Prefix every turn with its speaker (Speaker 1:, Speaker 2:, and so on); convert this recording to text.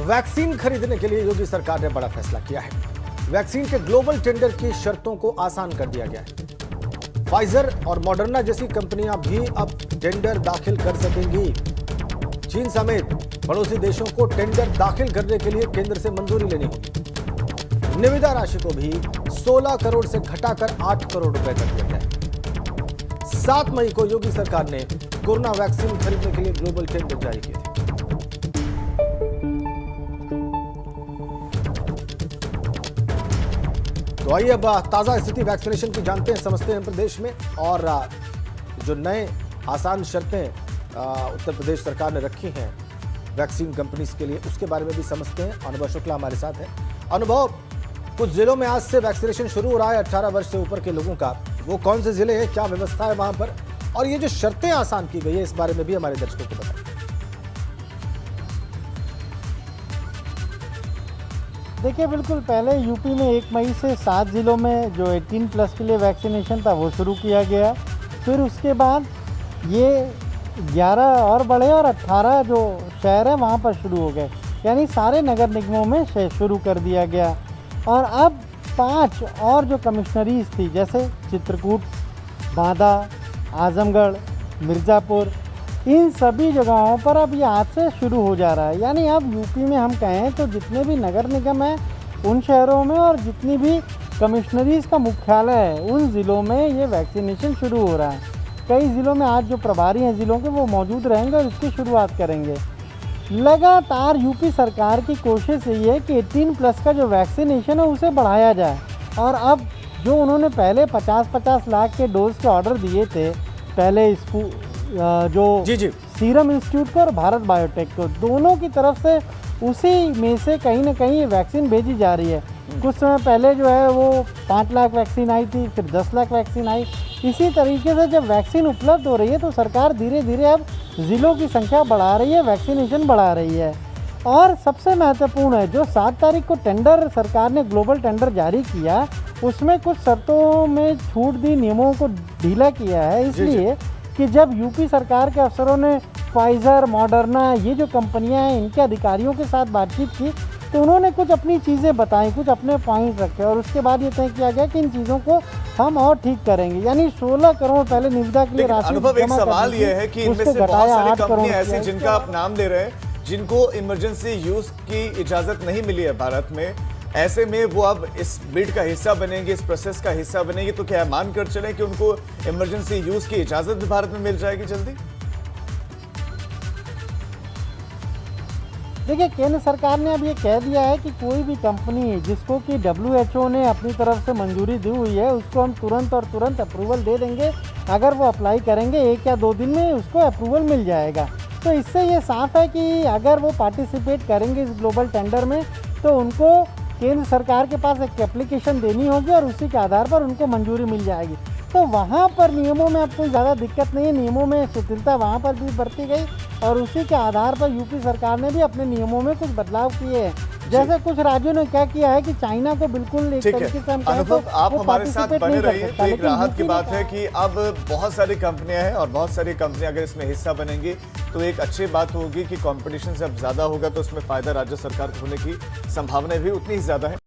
Speaker 1: Vaccine खरीदने के लिए योगी सरकार ने बड़ा फैसला किया है। वैक्सीन के ग्लोबल टेंडर की शर्तों को आसान कर दिया गया है। फाइजर और मॉडर्ना जैसी कंपनियां भी अब टेंडर दाखिल कर सकेंगी। चीन समेत पड़ोसी देशों को टेंडर दाखिल करने के लिए केंद्र से मंजूरी लेनी होगी। निविदा राशि को भी 16 करोड़ से घटाकर 8 करोड़ रुपए कर दिया गया है। 7 मई को योगी सरकार ने कोरोना वैक्सीन खरीदने के लिए ग्लोबल टेंडर जारी किए थे। तो आइए अब ताजा स्थिति वैक्सीनेशन की जानते हैं, समझते हैं प्रदेश में, और जो नए आसान शर्तें उत्तर प्रदेश सरकार ने रखी हैं वैक्सीन कंपनीज के लिए, उसके बारे में भी समझते हैं। अनुभव शुक्ला हमारे साथ है। अनुभव, कुछ जिलों में आज से वैक्सीनेशन शुरू हो रहा है 18 वर्ष से ऊपर के लोगों का, वो कौन से जिले हैं, क्या व्यवस्था है वहां पर, और ये जो शर्तें आसान की गई है इस बारे में भी हमारे दर्शकों को बताएं।
Speaker 2: देखिए, बिल्कुल पहले यूपी में 1 मई से 7 जिलों में जो 18+ के लिए वैक्सीनेशन था वो शुरू किया गया। फिर उसके बाद ये 11 और बड़े और 18 जो शहर है वहाँ पर शुरू हो गए, यानी सारे नगर निगमों में शुरू कर दिया गया। और अब 5 और जो कमिश्नरीज थी, जैसे चित्रकूट, बांदा, आजमगढ़, मिर्ज़ापुर, इन सभी जगहों पर अब ये आज से शुरू हो जा रहा है। यानी अब यूपी में हम कहें तो जितने भी नगर निगम हैं उन शहरों में और जितनी भी कमिश्नरीज़ का मुख्यालय है उन ज़िलों में ये वैक्सीनेशन शुरू हो रहा है। कई ज़िलों में आज जो प्रभारी हैं ज़िलों के वो मौजूद रहेंगे और इसकी शुरुआत करेंगे। लगातार यूपी सरकार की कोशिश यही है कि 18+ का जो वैक्सीनेशन है उसे बढ़ाया जाए। और अब जो उन्होंने पहले 50-50 लाख के डोज के ऑर्डर दिए थे, पहले इसको जो सीरम इंस्टीट्यूट को और भारत बायोटेक को, दोनों की तरफ से उसी में से कहीं ना कहीं ये वैक्सीन भेजी जा रही है। कुछ समय पहले जो है वो 5 लाख वैक्सीन आई थी, फिर 10 लाख वैक्सीन आई। इसी तरीके से जब वैक्सीन उपलब्ध हो रही है तो सरकार धीरे धीरे अब ज़िलों की संख्या बढ़ा रही है, वैक्सीनेशन बढ़ा रही है। और सबसे महत्वपूर्ण है, जो 7 तारीख को टेंडर सरकार ने ग्लोबल टेंडर जारी किया, उसमें कुछ शर्तों में छूट दी, नियमों को ढीला किया है, इसलिए कि जब यूपी सरकार के अफसरों ने फाइजर, मॉडर्ना, ये जो कंपनियां हैं इनके अधिकारियों के साथ बातचीत की तो उन्होंने कुछ अपनी चीज़ें बताई, कुछ अपने पॉइंट रखे और उसके बाद ये तय किया गया कि इन चीज़ों को हम और ठीक करेंगे। यानी 16 करोड़ पहले निविदा के लिए राशि।
Speaker 3: अनुभव, एक सवाल ये है कि इनमें से बहुत सारी कंपनियां ऐसी जिनका आप नाम ले रहे हैं, जिनको इमरजेंसी यूज की इजाजत नहीं मिली है भारत में, ऐसे में वो अब इस बिड का हिस्सा बनेंगे, इस प्रोसेस का हिस्सा बनेंगे, तो क्या मान कर चले कि उनको इमरजेंसी यूज की इजाजत भी भारत में मिल जाएगी जल्दी?
Speaker 2: देखिए, केंद्र सरकार ने अब ये कह दिया है कि कोई भी कंपनी जिसको कि WHO ने अपनी तरफ से मंजूरी दी हुई है उसको हम तुरंत अप्रूवल दे देंगे। अगर वो अप्लाई करेंगे 1 या 2 दिन में उसको अप्रूवल मिल जाएगा। तो इससे ये साफ है कि अगर वो पार्टिसिपेट करेंगे इस ग्लोबल टेंडर में तो उनको केंद्र सरकार के पास एक एप्लीकेशन देनी होगी और उसी के आधार पर उनको मंजूरी मिल जाएगी। तो वहाँ पर नियमों में अब कोई ज़्यादा दिक्कत नहीं है, नियमों में शिथिलता वहाँ पर भी बरती गई और उसी के आधार पर यूपी सरकार ने भी अपने नियमों में कुछ बदलाव किए हैं। जैसे कुछ राज्यों ने क्या किया है कि चाइना को बिल्कुल एक तरीके से हम कहें तो
Speaker 3: आप हमारे साथ बने रहिए। तो एक राहत की बात है कि अब बहुत सारी कंपनियां हैं और बहुत सारी कंपनियां अगर इसमें हिस्सा बनेंगी तो एक अच्छी बात होगी कि कंपटीशन जब ज्यादा होगा तो उसमें फायदा राज्य सरकार को होने की संभावना भी उतनी ही ज्यादा है।